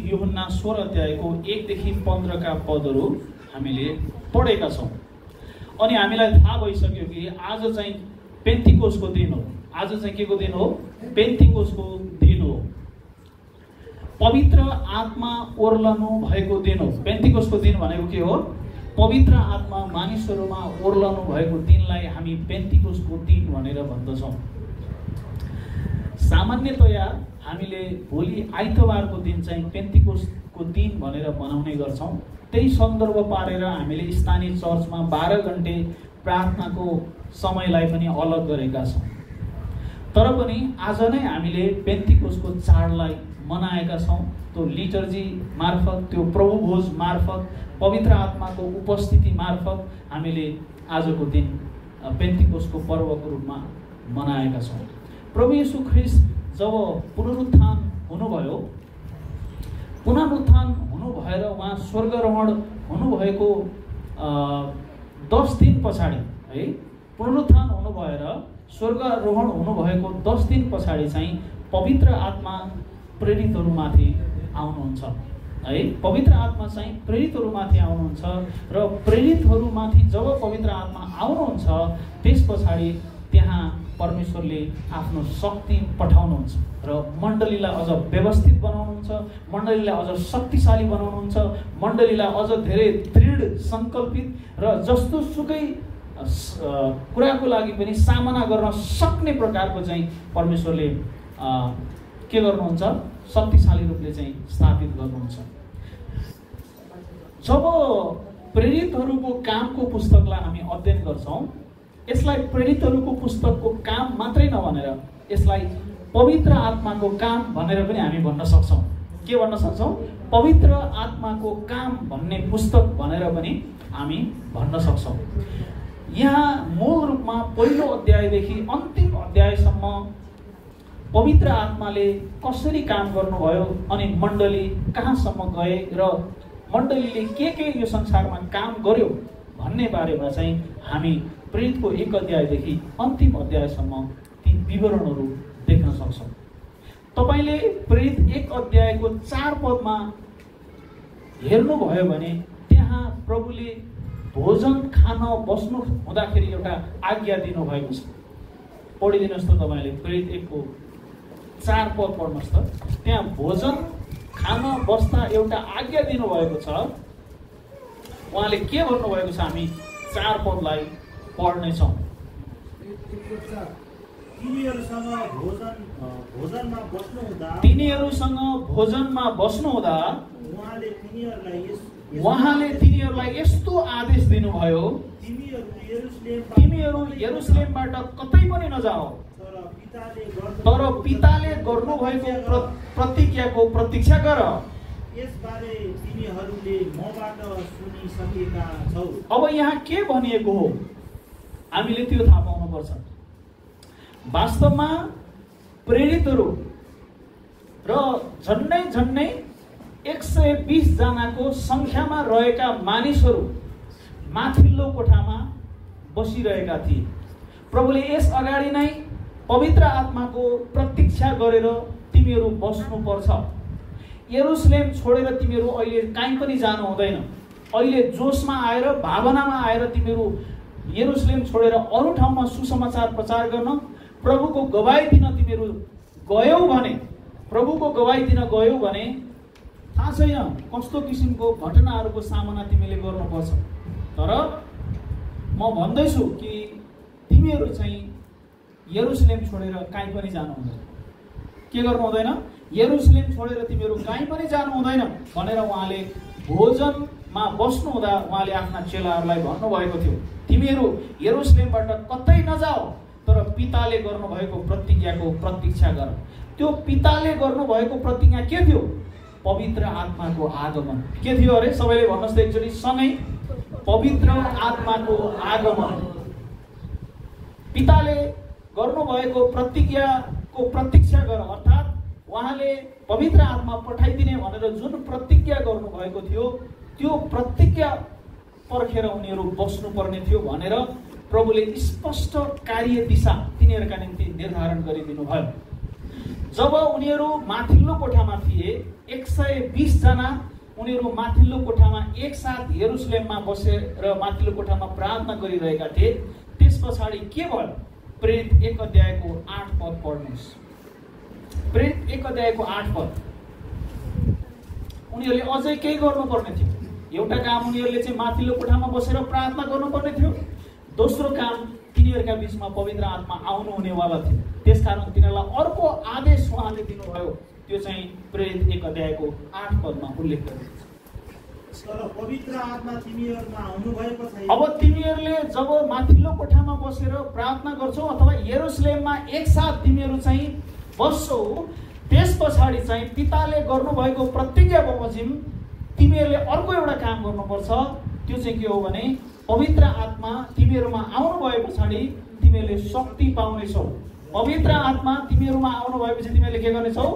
यूहन्ना 16 अध्यायको 1 देखि 15 का पदहरू हामीले पढेका छौँ। अनि हामीलाई थाहा भइसक्यो कि आज चाहिँ पेन्टिकोसको दिन हो। आज चाहिँ के को दिन हो? पेन्टिकोसको दिन हो। पवित्र आत्मा ओर्लनु भएको दिन हो। पेन्टिकोसको दिन भनेको के हो? पवित्र आत्मा मानिसहरूमा ओर्लनु भएको दिनलाई हामी पेन्टिकोसको दिन भनेर भन्दछौँ। सामान्यतया हामीले भोलि आइतबारको दिन चाहिँ पेन्टिकोसको दिन भनेर मनाउने गर्छौँ। त्यही सन्दर्भ पारेर हामीले स्थानीय चर्चमा 12 घण्टे प्रार्थनाको समयलाई पनि अलग गरेका छौँ। तर पनि आज नै हामीले पेन्टिकोसको चाडलाई मनाएका छौँ। त्यो लिटर्जी मार्फत, त्यो प्रभु भोज मार्फत, पवित्र आत्माको उपस्थिति मार्फत हामीले आजको दिन पेन्टिकोसको पर्वको रूपमा मनाएका छौँ। प्रभु येशू ख्रीष्ट जब पुनरुत्थान हुनुभयो, पुनरुत्थान हुनु भएर उहाँ स्वर्गारोहण हुनुभएको 10 दिन पछाडि है, पुनरुत्थान हुनु भएर स्वर्गारोहण हुनुभएको 10 दिन पछाडि चाहिँ पवित्र आत्मा प्रेरितहरूमाथि आउनुहुन्छ है। पवित्र आत्मा चाहिँ प्रेरितहरूमाथि आउनुहुन्छ र प्रेरितहरूमाथि जब पवित्र आत्मा आउनुहुन्छ त्यस पछाडि त्यहाँ परमेश्वरले आफ्नो शक्ति पठाउनुहुन्छ र मण्डलीलाई अझ व्यवस्थित बनाउनुहुन्छ, मण्डलीलाई अझ शक्तिशाली बनाउनुहुन्छ, मण्डलीलाई अझ धेरै दृढ सङ्कल्पित र जस्तो सुकै कुराको लागि पनि सामना गर्न सक्ने प्रकारको चाहिँ परमेश्वरले के गर्नुहुन्छ? शक्तिशाली रूपले चाहिँ स्थापित गर्नुहुन्छ। जब प्रेरितहरूको कामको पुस्तकलाई हामी अध्ययन गर्छौँ, यसलाई प्रेरितहरूको पुस्तकको काम मात्रै नभनेर यसलाई पवित्र आत्माको काम भनेर पनि हामी भन्न सक्छौँ। के भन्न सक्छौँ? पवित्र आत्माको काम भन्ने पुस्तक भनेर पनि हामी भन्न सक्छौँ। यहाँ मूल रूपमा पहिलो अध्यायदेखि अन्तिम अध्यायसम्म पवित्र आत्माले कसरी काम गर्नुभयो अनि मण्डली कहाँसम्म गए र मण्डलीले के यो संसारमा काम गर्यो भन्ने बारेमा चाहिँ हामी प्रेरितको 1 अध्यायदेखि अन्तिम अध्यायसम्म ती विवरणहरू देख्न सक्छौँ। तपाईँले प्रेरित 1 अध्यायको 4 पदमा हेर्नुभयो भने त्यहाँ प्रभुले भोजन खान बस्नु हुँदाखेरि एउटा आज्ञा दिनुभएको छ। पढिदिनुहोस् त तपाईँले प्रेरित 1 को 4 पद पढ्नुहोस् त। त्यहाँ भोजन खान बस्दा एउटा आज्ञा दिनुभएको छ। उहाँले के भन्नुभएको छ? हामी 4 पदलाई पढ्नेछौँ। तिनीहरूसँग भोजनमा बस्नु हुँदा उहाँले तिनीहरूलाई यस्तो आदेश दिनुभयो, तिमीहरू यरुशलेमबाट कतै पनि नजाओ, तर पिताले गर्नुभएको प्रतिज्ञाको प्रतीक्षा गर। यसबारे तिमीहरूले मबाट सुनिसकेका छौ। अब यहाँ के भनिएको हो हामीले त्यो थाहा पाउनुपर्छ। वास्तवमा प्रेरितहरू र झन्डै 120 जनाको संख्यामा रहेका मानिसहरू माथिल्लो कोठामा बसिरहेका थिए। प्रभुले यस अगाडि नै पवित्र आत्माको प्रतीक्षा गरेर तिमीहरू बस्नुपर्छ, यरुशलेम छोडेर तिमीहरू अहिले कहीँ पनि जानु हुँदैन। अहिले जोसमा आएर, भावनामा आएर तिमीहरू यरुशलेम छोडेर अरू ठाउँमा सुसमाचार प्रचार गर्न, प्रभुको गवाई दिन तिमीहरू गयौ भने, प्रभुको गवाई दिन गयौ भने थाहा छैन कस्तो किसिमको घटनाहरूको सामना तिमीले गर्नुपर्छ। तर म भन्दैछु कि तिमीहरू चाहिँ यरुशलेम छोडेर कहीँ पनि जानु हुँदैन। के गर्नु हुँदैन? यरुशलेम छोडेर तिमीहरू कहीँ पनि जानु हुँदैन भनेर उहाँले भोजनमा बस्नु हुँदा उहाँले आफ्ना चेलाहरूलाई भन्नुभएको थियो, तिमीहरू यरुशलेमबाट कतै नजाओ, तर पिताले गर्नुभएको प्रतिज्ञाको प्रतीक्षा गर। त्यो पिताले गर्नुभएको प्रतिज्ञा के थियो? पवित्र आत्माको आगमन। के थियो अरे? सबैले भन्नुहोस् त एकचोटि सँगै, पवित्र आत्माको आगमन। पिताले गर्नुभएको प्रतिज्ञाको प्रतीक्षा गर, अर्थात् उहाँले पवित्र आत्मा पठाइदिने भनेर जुन प्रतिज्ञा गर्नुभएको थियो त्यो प्रतिज्ञा पर्खेर उनीहरू बस्नुपर्ने थियो भनेर प्रभुले स्पष्ट कार्य दिशा तिनीहरूका निम्ति निर्धारण गरिदिनु भयो। जब उनीहरू माथिल्लो कोठामा थिए 120 जना उनीहरू माथिल्लो कोठामा एकसाथ यरुशलेममा बसेर माथिल्लो कोठामा प्रार्थना गरिरहेका थिए। त्यस पछाडि के भयो? प्रेरित 1 अध्यायको 8 पद पढ्नुहोस्। प्रेरित 1 अध्यायको 8 पद। उनीहरूले अझै केही गर्नुपर्ने थियो। एउटा काम उनीहरूले चाहिँ माथिल्लो कोठामा बसेर प्रार्थना गर्नुपर्ने थियो। दोस्रो काम तिनीहरूका बीचमा पवित्र आत्मा आउनु हुनेवाला थियो। त्यसकारण तिनीहरूलाई अर्को आदेश उहाँले दिनुभयो। त्यो चाहिँ प्रेरित 1 अध्यायको 8 पदमा उल्लेख गरिएको छ। तर पवित्र आत्मा तिमीहरूमा आउनु भएपछि अब तिमीहरूले जब माथिल्लो कोठामा बसेर प्रार्थना गर्छौ अथवा यरुशलेममा एकसाथ तिमीहरू चाहिँ बस्छौ, त्यस पछाडि चाहिँ पिताले गर्नुभएको प्रतिज्ञा बमोजिम तिमीहरूले अर्को एउटा काम गर्नुपर्छ। त्यो चाहिँ के हो भने पवित्र आत्मा तिमीहरूमा आउनु भए पछाडि तिमीहरूले शक्ति पाउनेछौ। पवित्र आत्मा तिमीहरूमा आउनु भएपछि तिमीहरूले के गर्नेछौ?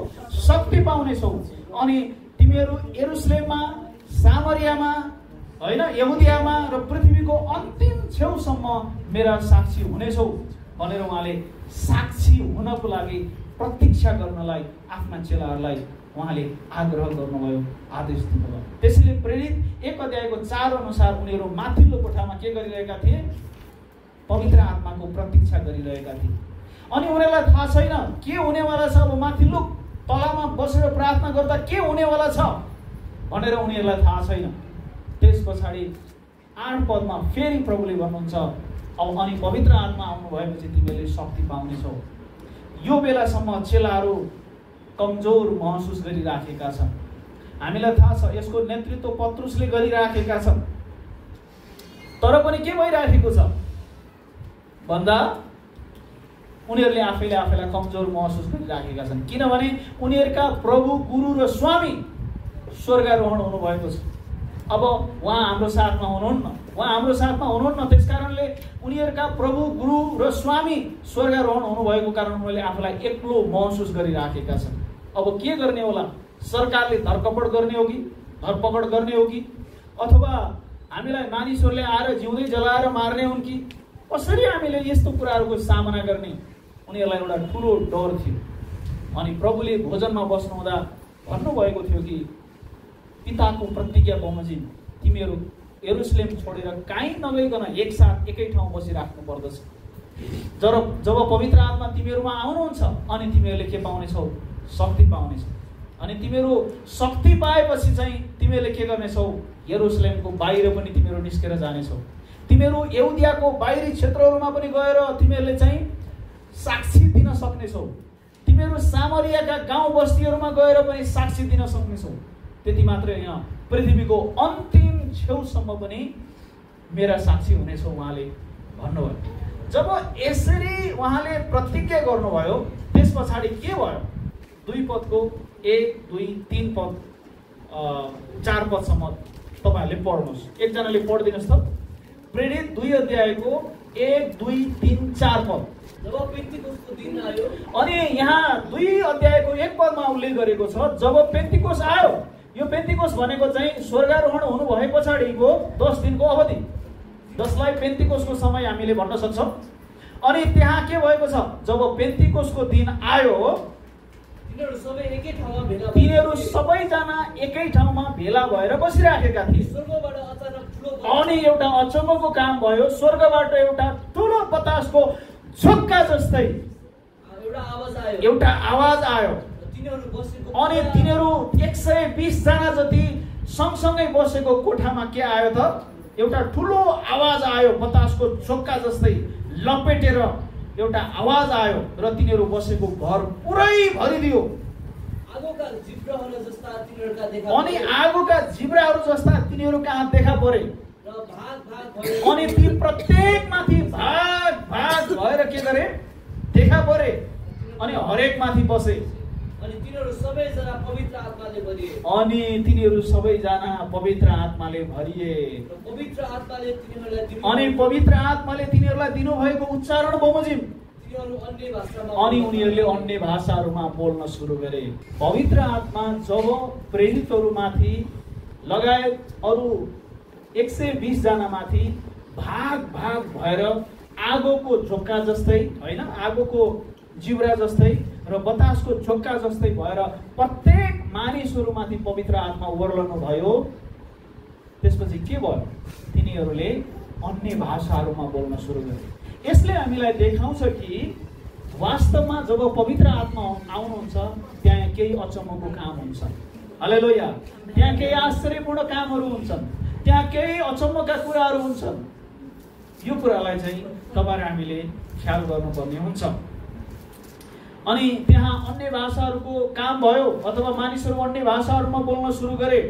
शक्ति पाउनेछौ। अनि तिमीहरू यरुशलेममा, सामरियामा, हैन, यहुदियामा र पृथ्वीको अन्तिम छेउसम्म मेरा साक्षी हुनेछौ भनेर उहाँले साक्षी हुनको लागि प्रतीक्षा गर्नलाई आफ्ना चेलाहरूलाई उहाँले आग्रह गर्नुभयो, आदेश दिनुभयो। त्यसैले प्रेरित 1 अध्यायको 4 अनुसार उनीहरू माथिल्लो कोठामा के गरिरहेका थिए? पवित्र आत्माको प्रतीक्षा गरिरहेका थिए। अनि उनीहरूलाई थाहा छैन के हुनेवाला छ। अब माथिल्लो तलामा बसेर प्रार्थना गर्दा के हुनेवाला छ भनेर उनीहरूलाई थाहा छैन। त्यस पछाडि 8 पदमा फेरि प्रभुले भन्नुहुन्छ, अब अनि पवित्र आत्मा आउनु भएपछि तिमीहरूले शक्ति पाउनेछौ। यो बेलासम्म चेलाहरू कमजोर महसुस गरिराखेका छन्। हामीलाई थाहा छ यसको नेतृत्व पत्रुसले गरिराखेका छन्। तर पनि के भइराखेको छ भन्दा उनीहरूले आफैलाई कमजोर महसुस गरिराखेका छन्। किनभने उनीहरूका प्रभु, गुरु र स्वामी स्वर्गारोहण हुनुभएको छ। अब उहाँ हाम्रो साथमा हुनुहुन्न। त्यसकारणले उनीहरूका प्रभु, गुरु र स्वामी स्वर्गारोहण हुनुभएको कारण उनीहरूले आफूलाई एक्लो महसुस गरिराखेका छन्। अब के गर्ने होला? सरकारले धरपकड गर्ने हो कि अथवा हामीलाई मानिसहरूले आएर जिउँदै जलाएर मार्ने हुन् कि कसरी हामीले यस्तो कुराहरूको सामना गर्ने? उनीहरूलाई एउटा ठुलो डर थियो। अनि प्रभुले भोजनमा बस्नु हुँदा भन्नुभएको थियो कि पिताको प्रतिज्ञा बमोजिम तिमीहरू यरुशलेम छोडेर कहीँ नगइकन एकसाथ एकै ठाउँ बसिराख्नु पर्दछ। जब पवित्र आत्मा तिमीहरूमा आउनुहुन्छ अनि तिमीहरूले के पाउनेछौ? शक्ति पाउनेछौ। अनि तिमीहरू शक्ति पाएपछि चाहिँ तिमीहरूले के गर्नेछौ? यरुशलेमको बाहिर पनि तिमीहरू निस्केर जानेछौ। तिमीहरू यहुदियाको बाहिरी क्षेत्रहरूमा पनि गएर तिमीहरूले चाहिँ साक्षी दिन सक्नेछौ। तिमीहरू सामरियाका गाउँ बस्तीहरूमा गएर पनि साक्षी दिन सक्नेछौ। त्यति मात्रै होइन, पृथ्वीको अन्तिम छेउसम्म पनि मेरा साक्षी हुनेछौ उहाँले भन्नुभयो। जब यसरी उहाँले प्रतिज्ञा गर्नुभयो त्यस पछाडि के भयो? 2 पदको 1, 2, 3 पद 4 पदसम्म तपाईहरुले पढ्नुहोस्। एकजनाले पढिदिनुहोस् त। प्रेरित 2 अध्यायको 1, 2, 3, 4 पद। जब पेन्तिकोसको दिन आयो, अनि यहाँ 2 अध्यायको 1 पदमा उल्लेख गरेको छ जब पेन्तिकोस आयो। यो पेन्तिकोस भनेको चाहिँ स्वर्गारोहण हुनु भए पछाडिको 10 दिनको अवधि, जसलाई पेन्तिकोसको समय हामीले भन्न सक्छौं। अनि त्यहाँ के भएको छ? जब पेन्तिकोसको दिन आयो तिनीहरू सबै एकै ठाउँमा भेला भए। तिनीहरू सबैजना एकै ठाउँमा भेला भएर बसिराखेका थिए। स्वर्गबाट अचानक ठुलो अनि एउटा अचम्मको काम भयो। स्वर्गबाट एउटा ठुलो बतासको झोक्का जस्तै एउटा आवाज आयो। अनि तिनीहरू 120 जना जति सँगसँगै बसेको कोठामा के आयो त? एउटा ठुलो आवाज आयो, बतासको झोक्का जस्तै लपेटेर एउटा आवाज आयो र तिनीहरू बसेको घर पुरै भरिदियो। आगोका जिब्राहरू जस्ता तिनीहरूका देखा अनि आगोका जिब्राहरू जस्ता तिनीहरू कहाँ देखा परे र भाग भयो। अनि ती प्रत्येकमाथि भाग भएर के गरे? देखा परे अनि हरेक माथि बसे। अनि तिनीहरू सबैजना पवित्र आत्माले भरिए। पवित्र आत्माले भरिए। पवित्र आत्माले तिनीहरूलाई दिनु। अनि पवित्र आत्माले तिनीहरूलाई दिनुभएको उच्चारण बमोजिम तिनीहरू अन्य भाषामा अनि उनीहरूले अन्य भाषाहरूमा बोल्न सुरु गरे। पवित्र आत्मा जब प्रेरितहरूमाथि लगायत अरू 120 जनामाथि भाग भएर आगोको झोक्का जस्तै, हैन, आगोको जिब्रा जस्तै र बतासको झोक्का जस्तै भएर प्रत्येक मानिसहरूमाथि पवित्र आत्मा ओर्लनु भयो। त्यसपछि के भयो? तिनीहरूले अन्य भाषाहरूमा बोल्न सुरु गरे। यसले हामीलाई देखाउँछ कि वास्तवमा जब पवित्र आत्मा आउनुहुन्छ त्यहाँ केही अचम्मको काम हुन्छ। हालेलुया। त्यहाँ केही आश्चर्यपूर्ण कामहरू हुन्छन्, त्यहाँ केही अचम्मका कुराहरू हुन्छन्। यो कुरालाई चाहिँ तपाईहरु हामीले ख्याल गर्नुपर्ने हुन्छ। अनि त्यहाँ अन्य भाषाहरूको काम भयो अथवा मानिसहरू अन्य भाषाहरूमा बोल्न सुरु गरे।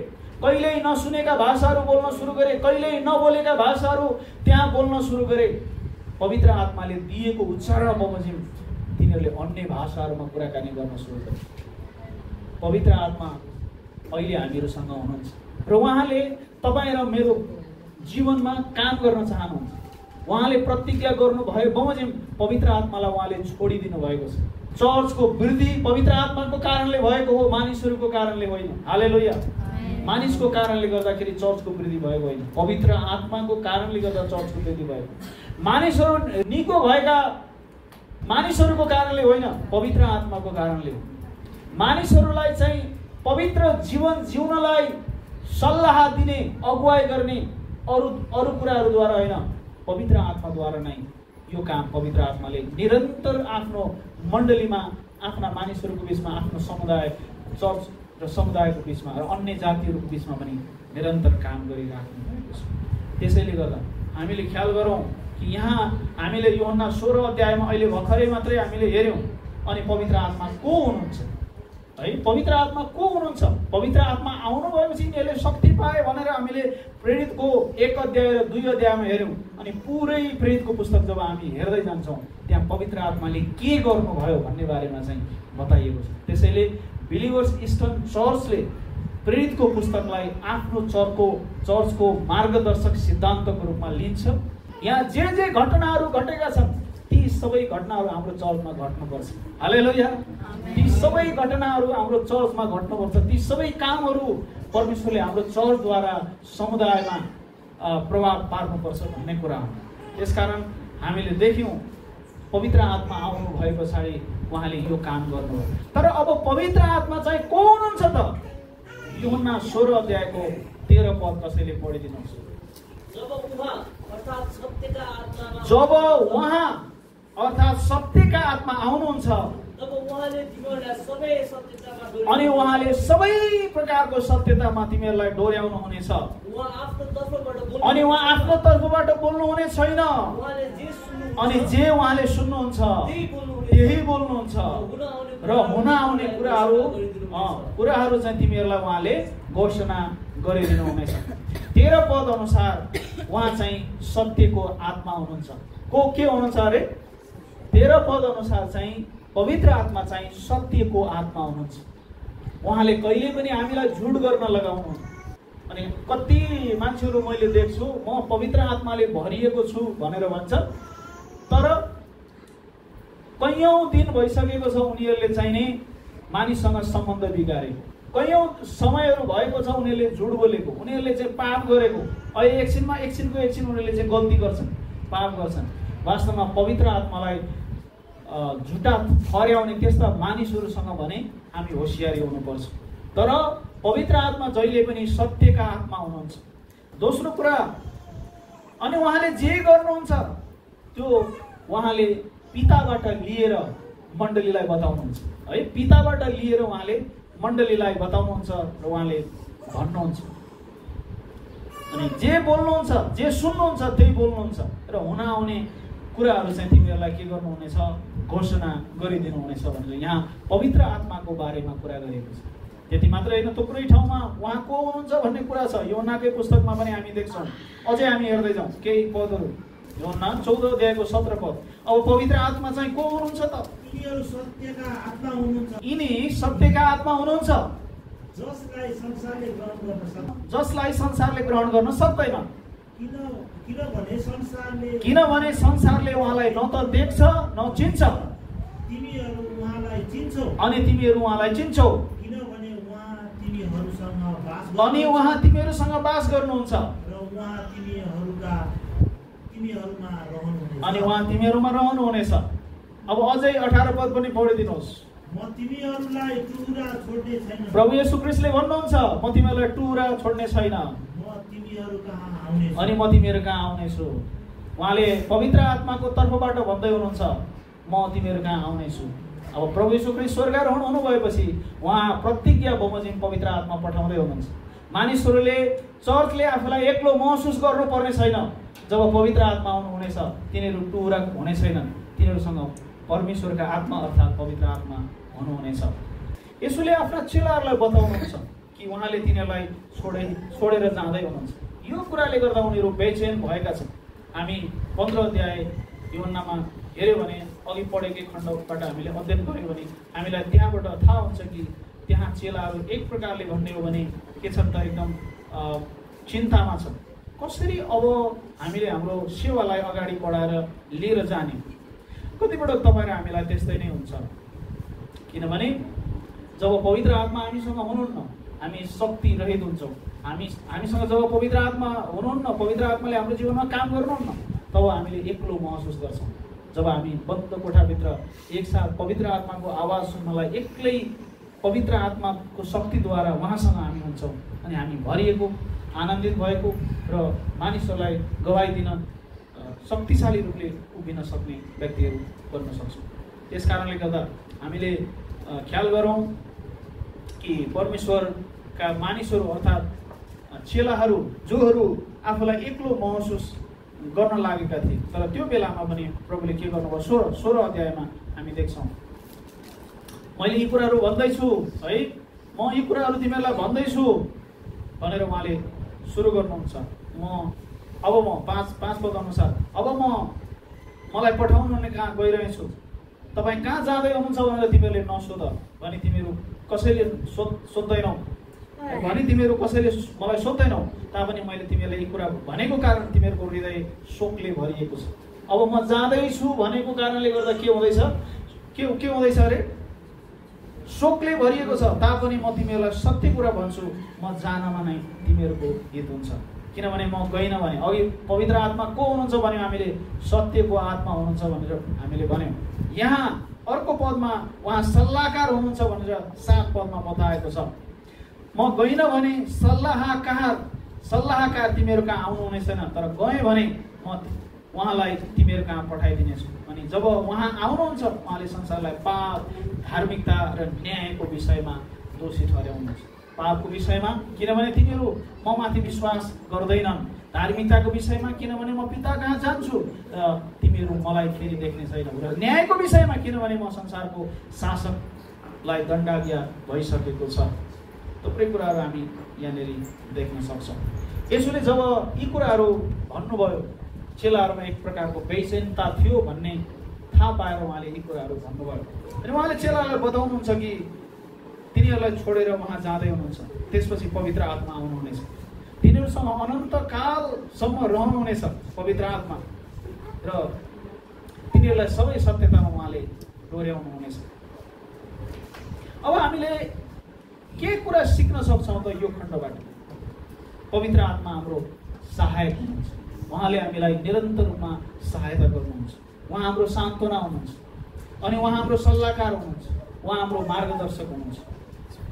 कहिल्यै नसुनेका भाषाहरू बोल्न सुरु गरे, कहिल्यै नबोलेका भाषाहरू त्यहाँ बोल्न सुरु गरे। पवित्र आत्माले दिएको उच्चारण बमोजिम तिनीहरूले अन्य भाषाहरूमा कुराकानी गर्न सुरु गरे। पवित्र आत्मा अहिले हामीहरूसँग हुनुहुन्छ र उहाँले तपाईँ र मेरो जीवनमा काम गर्न चाहनुहुन्छ। उहाँले प्रतिज्ञा गर्नुभयो बमोजिम पवित्र आत्मालाई उहाँले छोडिदिनु भएको छ। चर्चको वृद्धि पवित्र आत्माको कारणले भएको हो, मानिसहरूको कारणले होइन। हालेलुया। मानिसको कारणले गर्दाखेरि चर्चको वृद्धि भएको होइन, पवित्र आत्माको कारणले गर्दा चर्चको वृद्धि भएको। मानिसहरू निको भएका मानिसहरूको कारणले होइन, पवित्र आत्माको कारणले हो। मानिसहरूलाई चाहिँ पवित्र जीवन जिउनलाई सल्लाह दिने, अगुवाई गर्ने अरू कुराहरूद्वारा होइन, पवित्र आत्माद्वारा नै यो काम पवित्र आत्माले निरन्तर आफ्नो मण्डलीमा, आफ्ना मानिसहरूको बिचमा, आफ्नो समुदाय, चर्च र समुदायको बिचमा र अन्य जातिहरूको बिचमा पनि निरन्तर काम गरिराख्नु भएको छ। त्यसैले गर्दा हामीले ख्याल गरौँ कि यहाँ हामीले यूहन्ना 16 अध्यायमा अहिले भर्खरै मात्रै हामीले हेर्यौँ। अनि पवित्र आत्मा को हुनुहुन्छ है? पवित्र आत्मा को हुनुहुन्छ? पवित्र आत्मा आउनु भएपछि यिनीहरूले शक्ति पाए भनेर हामीले प्रेरितको 1 अध्याय र 2 अध्यायमा हेर्यौँ। अनि पुरै प्रेरितको पुस्तक जब हामी हेर्दै जान्छौँ त्यहाँ पवित्र आत्माले के गर्नुभयो भन्ने बारेमा चाहिँ बताइएको छ। त्यसैले बिलिभर्स इस्टर्न चर्चले प्रेरितको पुस्तकलाई आफ्नो चर्चको मार्गदर्शक सिद्धान्तको रूपमा लिन्छ। यहाँ जे घटनाहरू घटेका छन् ती सबै घटनाहरू हाम्रो चर्चमा घट्नुपर्छ। हालेलुया। ती सबै घटनाहरू हाम्रो चर्चमा घट्नुपर्छ। ती सबै कामहरू परमेश्वरले हाम्रो चर्चद्वारा समुदायमा प्रभाव पार्नुपर्छ भन्ने कुरा हो। त्यसकारण हामीले देख्यौँ पवित्र आत्मा आउनु भए पछाडि उहाँले यो काम गर्नुभयो। तर अब पवित्र आत्मा चाहिँ को हुनुहुन्छ त? यूहन्ना 16 अध्यायको 13 पद कसैले पढिदिनुहोस्। जब उहाँ अर्थात् सत्यका आत्मा आउनुहुन्छ अनि उहाँले सबै प्रकारको सत्यतामा तिमीहरूलाई डोर्याउनु हुनेछ। अनि उहाँ आफ्नो तर्फबाट बोल्नु हुने छैन। अनि जे उहाँले सुन्नुहुन्छ त्यही बोल्नुहुन्छ र हुन आउने कुराहरू चाहिँ तिमीहरूलाई उहाँले घोषणा गरिदिनु हुनेछ। 13 पद अनुसार उहाँ चाहिँ सत्यको आत्मा हुनुहुन्छ। के हुनुहुन्छ अरे? 13 पद अनुसार चाहिँ पवित्र आत्मा चाहिँ सत्यको आत्मा हुनुहुन्छ। उहाँले कहिले पनि हामीलाई झुट गर्न लगाउनु। अनि कति मान्छेहरू मैले देख्छु म पवित्र आत्माले भरिएको छु भनेर भन्छ, तर कैयौं दिन भइसकेको छ उनीहरूले चाहिँ नि मानिससँग सम्बन्ध बिगारेको। कैयौं समयहरू भएको छ उनीहरूले झुट बोलेको, उनीहरूले चाहिँ पाप गरेको। अहिले एकछिनको उनीहरूले चाहिँ गल्ती गर्छन्, पाप गर्छन्। वास्तवमा पवित्र आत्मालाई झुटा ठहर्याउने त्यस्ता मानिसहरूसँग भने हामी होसियारी हुनुपर्छ। तर पवित्र आत्मा जहिले पनि सत्यका आत्मा हुनुहुन्छ। दोस्रो कुरा, अनि उहाँले जे गर्नुहुन्छ त्यो उहाँले पिताबाट लिएर मण्डलीलाई बताउनुहुन्छ है। पिताबाट लिएर उहाँले मण्डलीलाई बताउनुहुन्छ र उहाँले भन्नुहुन्छ। अनि जे बोल्नुहुन्छ, जे सुन्नुहुन्छ त्यही बोल्नुहुन्छ र हुन आउने कुराहरू चाहिँ तिमीहरूलाई के गर्नुहुनेछ? घोषणा गरिदिनु हुनेछ भनेर यहाँ पवित्र आत्माको बारेमा कुरा गरेको छ। त्यति मात्रै होइन, थुप्रै ठाउँमा उहाँ को हुनुहुन्छ भन्ने कुरा छ। यूहन्नाकै पुस्तकमा पनि हामी देख्छौँ। अझै हामी हेर्दै जाउँ केही पदहरू। यूहन्ना 14 अध्यायको 17 पद। अब पवित्र आत्मा चाहिँ को हुनुहुन्छ त? यिनीहरू सत्यका आत्मा हुनुहुन्छ। यिनी सत्यका आत्मा हुनुहुन्छ जसलाई संसारले ग्रहण गर्न सक्दैन। किनभने संसारले उहाँलाई न त देख्छ न चिन्छ। तिमीहरू उहाँलाई चिन्छौ अनि तिमीहरू उहाँलाई चिन्छौ किनभने उहाँ तिमीहरूसँग बास गर्नुहुन्छ र उहाँ तिमीहरूमा रहनुहुनेछ। अब अझै 18 पद पनि पढिदिनुहोस्। म तिमीहरूलाई टुहुरा छोड्ने छैन। प्रभु येशू ख्रीष्टले भन्नुहुन्छ म तिमीहरूलाई टुहुरा छोड्ने छैन म तिमीहरू कहाँ आउनेछु। अनि म तिमीहरू कहाँ आउनेछु। उहाँले पवित्र आत्माको तर्फबाट भन्दै हुनुहुन्छ म तिमीहरू कहाँ आउनेछु। अब प्रभु येशू ख्रीष्ट स्वर्गारोहण हुनुभएपछि उहाँ प्रतिज्ञा बमोजिम पवित्र आत्मा पठाउँदै हुनुहुन्छ। मानिसहरूले चर्चले आफूलाई एक्लो महसुस गर्नुपर्ने छैन। जब पवित्र आत्मा आउनुहुनेछ तिनीहरू टुहुरा हुने छैनन्, तिनीहरूसँग परमेश्वरका आत्मा अर्थात् पवित्र आत्मा हुनुहुनेछ। यसोले आफ्ना चेलाहरूलाई बताउनुहुन्छ कि उहाँले तिनीहरूलाई छोडेर जाँदै हुनुहुन्छ। यो कुराले गर्दा उनीहरू बेचैन भएका छन्। हामी 15 अध्याय यूहन्नामा हेऱ्यो भने अघि पढेकै खण्डबाट हामीले अध्ययन गऱ्यौँ भने हामीलाई त्यहाँबाट थाहा हुन्छ कि त्यहाँ चेलाहरू एक प्रकारले भन्ने हो भने के छन् त एकदम चिन्तामा छन्। कसरी अब हामीले हाम्रो सेवालाई अगाडि बढाएर लिएर जाने। कतिपल्ट तपाईँ र हामीलाई त्यस्तै नै हुन्छ, किनभने जब पवित्र आत्मा हामीसँग हुनुहुन्न हामी शक्ति रहित हुन्छौँ। हामीसँग जब पवित्र आत्मा हुनुहुन्न, पवित्र आत्माले हाम्रो जीवनमा काम गर्नुहुन्न, तब हामीले एक्लो महसुस गर्छौँ। जब हामी बन्द कोठाभित्र एकसाथ पवित्र आत्माको आवाज सुन्नलाई एक्लै पवित्र आत्माको शक्तिद्वारा उहाँसँग हामी हुन्छौँ अनि हामी भरिएको आनन्दित भएको र मानिसहरूलाई गवाई दिन शक्तिशाली रूपले उभिन सक्ने व्यक्तिहरू बन्न सक्छौँ। त्यस कारणले गर्दा हामीले ख्याल गरौँ कि परमेश्वरका मानिसहरू अर्थात् चेलाहरू जोहरू आफूलाई एक्लो महसुस गर्न लागेका थिए, तर त्यो बेलामा पनि प्रभुले के गर्नुभयो 16 अध्यायमा हामी देख्छौँ। मैले यी कुराहरू भन्दैछु है, म यी कुराहरू तिमीहरूलाई भन्दैछु भनेर उहाँले सुरु गर्नुहुन्छ। अब म 5 पद अनुसार अब मलाई पठाउनुहुने कहाँ गइरहेछु, तपाईँ कहाँ जाँदै हुनुहुन्छ भनेर तिमीहरूले नसोध भने तिमीहरू कसैले सोध्दैनौ भने तिमीहरू कसैले मलाई सोध्दैनौ तापनि मैले तिमीहरूलाई यी कुरा भनेको कारण तिमीहरूको हृदय शोकले भरिएको छ। अब म जाँदैछु भनेको कारणले गर्दा के हुँदैछ, के हुँदैछ अरे, शोकले भरिएको छ। तापनि म तिमीहरूलाई सत्य कुरा भन्छु, म जानमा नै तिमीहरूको हित हुन्छ। किनभने म गइन भने अघि पवित्र आत्मा को हुनुहुन्छ भन्यो हामीले, सत्यको आत्मा हुनुहुन्छ भनेर हामीले भन्यौँ। यहाँ अर्को पदमा उहाँ सल्लाहकार हुनुहुन्छ भनेर 7 पदमा बताएको छ। म गइन भने सल्लाहकार तिमीहरू कहाँ आउनुहुने छैन, तर गएँ भने म उहाँलाई तिमीहरू कहाँ पठाइदिनेछु। अनि जब उहाँ आउनुहुन्छ उहाँले संसारलाई पाप, धार्मिकता र न्यायको विषयमा दोषी ठहर्याउनुहुन्छ। पापको विषयमा किनभने तिनीहरू म माथि विश्वास गर्दैनन्, धार्मिकताको विषयमा किनभने म पिता कहाँ जान्छु र तिमीहरू मलाई फेरि देख्ने छैनौ, र न्यायको विषयमा किनभने म संसारको शासकलाई दण्डाज्ञा भइसकेको छ। थुप्रै कुराहरू हामी यहाँनिर देख्न सक्छौँ। यसोले जब यी कुराहरू भन्नुभयो चेलाहरूमा एक प्रकारको बेचैनता थियो भन्ने थाहा पाएर उहाँले यी कुराहरू भन्नुभयो। अनि उहाँले चेलाहरूलाई बताउनुहुन्छ कि तिनीहरूलाई छोडेर उहाँ जाँदै हुनुहुन्छ, त्यसपछि पवित्र आत्मा आउनुहुनेछ, तिनीहरूसँग अनन्तकालसम्म रहनुहुनेछ पवित्र आत्मा, र तिनीहरूलाई सबै सत्यतामा उहाँले डोर्याउनुहुनेछ। अब हामीले के कुरा सिक्न सक्छौँ त यो खण्डबाट? पवित्र आत्मा हाम्रो सहायक हुनुहुन्छ, उहाँले हामीलाई निरन्तर रूपमा सहायता गर्नुहुन्छ, उहाँ हाम्रो सान्त्वना हुनुहुन्छ, अनि उहाँ हाम्रो सल्लाहकार हुनुहुन्छ, उहाँ हाम्रो मार्गदर्शक हुनुहुन्छ।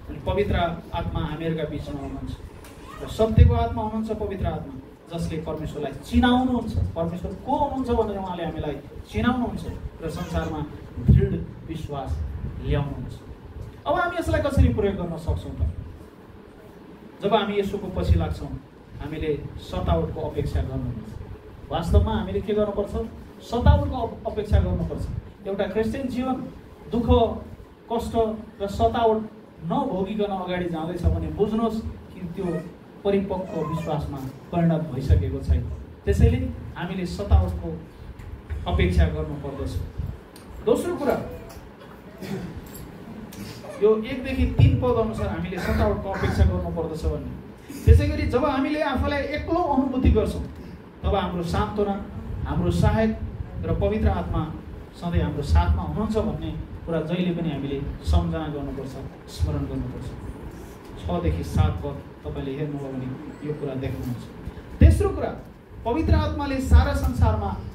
अनि पवित्र आत्मा हामीहरूका बिचमा हुनुहुन्छ र सत्यको आत्मा हुनुहुन्छ पवित्र आत्मा, जसले परमेश्वरलाई चिनाउनुहुन्छ, परमेश्वर को हुनुहुन्छ भनेर उहाँले हामीलाई चिनाउनुहुन्छ र संसारमा दृढ विश्वास ल्याउनुहुन्छ। अब हामी यसलाई कसरी प्रयोग गर्न सक्छौँ त? जब हामी यसोको पछि लाग्छौँ हामीले सतावटको अपेक्षा गर्नुपर्छ। वास्तवमा हामीले के गर्नुपर्छ? सतावटको अपेक्षा गर्नुपर्छ। एउटा क्रिस्चियन जीवन दुःख, कष्ट र सतावट नभोगिकन अगाडि जाँदैछ भने बुझ्नुहोस् कि त्यो परिपक्व विश्वासमा परिणत भइसकेको छैन। त्यसैले हामीले सतावटको अपेक्षा गर्नुपर्दछ। दोस्रो कुरा, यो 1 देखि 3 पद अनुसार हामीले सतावटको अपेक्षा गर्नुपर्दछ भन्ने। त्यसै गरी जब हामीले आफूलाई एक्लो अनुभूति गर्छौँ तब हाम्रो सान्त्वना, हाम्रो सहायक र पवित्र आत्मा सधैँ हाम्रो साथमा हुनुहुन्छ भन्ने कुरा जहिले पनि हामीले सम्झना गर्नुपर्छ, स्मरण गर्नुपर्छ। 6 देखि 7 पद तपाईँले हेर्नुभयो भने यो कुरा देख्नुहुन्छ। तेस्रो कुरा, पवित्र आत्माले सारा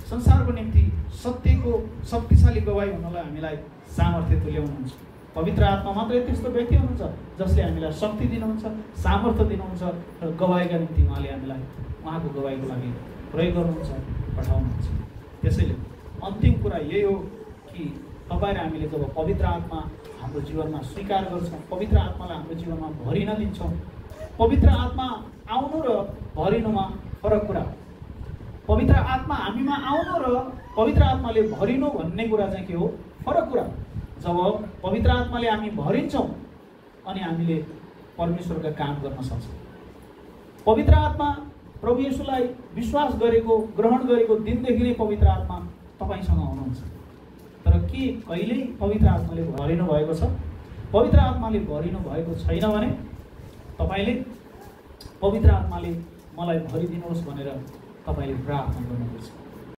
संसारको निम्ति सत्यको शक्तिशाली गवाई हुनलाई हामीलाई सामर्थ्य तुल्याउनुहुन्छ। पवित्र आत्मा मात्रै त्यस्तो व्यक्ति हुनुहुन्छ जसले हामीलाई शक्ति दिनुहुन्छ, सामर्थ्य दिनुहुन्छ र गवाईका निम्ति उहाँले हामीलाई उहाँको गवाईको लागि प्रयोग गर्नुहुन्छ, पठाउनुहुन्छ। त्यसैले अन्तिम कुरा यही हो कि तपाईँ र हामीले जब पवित्र आत्मा हाम्रो जीवनमा स्वीकार गर्छौँ, पवित्र आत्मालाई हाम्रो जीवनमा भरिन दिन्छौँ, पवित्र आत्मा आउनु र भरिनुमा फरक कुरा। पवित्र आत्मा हामीमा आउनु र पवित्र आत्माले भरिनु भन्ने कुरा चाहिँ के हो? फरक कुरा। जब पवित्र आत्माले हामी भरिन्छौँ अनि हामीले परमेश्वरका काम गर्न सक्छौँ। पवित्र आत्मा प्रभु येशूलाई विश्वास गरेको, ग्रहण गरेको दिनदेखि नै पवित्र आत्मा तपाईँसँग हुनुहुन्छ। तर के कहिल्यै पवित्र आत्माले भरिनु भएको छ? पवित्र आत्माले भरिनु भएको छैन भने तपाईँले पवित्र आत्माले मलाई भरिदिनुहोस् भनेर तपाईँले प्रार्थना गर्नुपर्छ।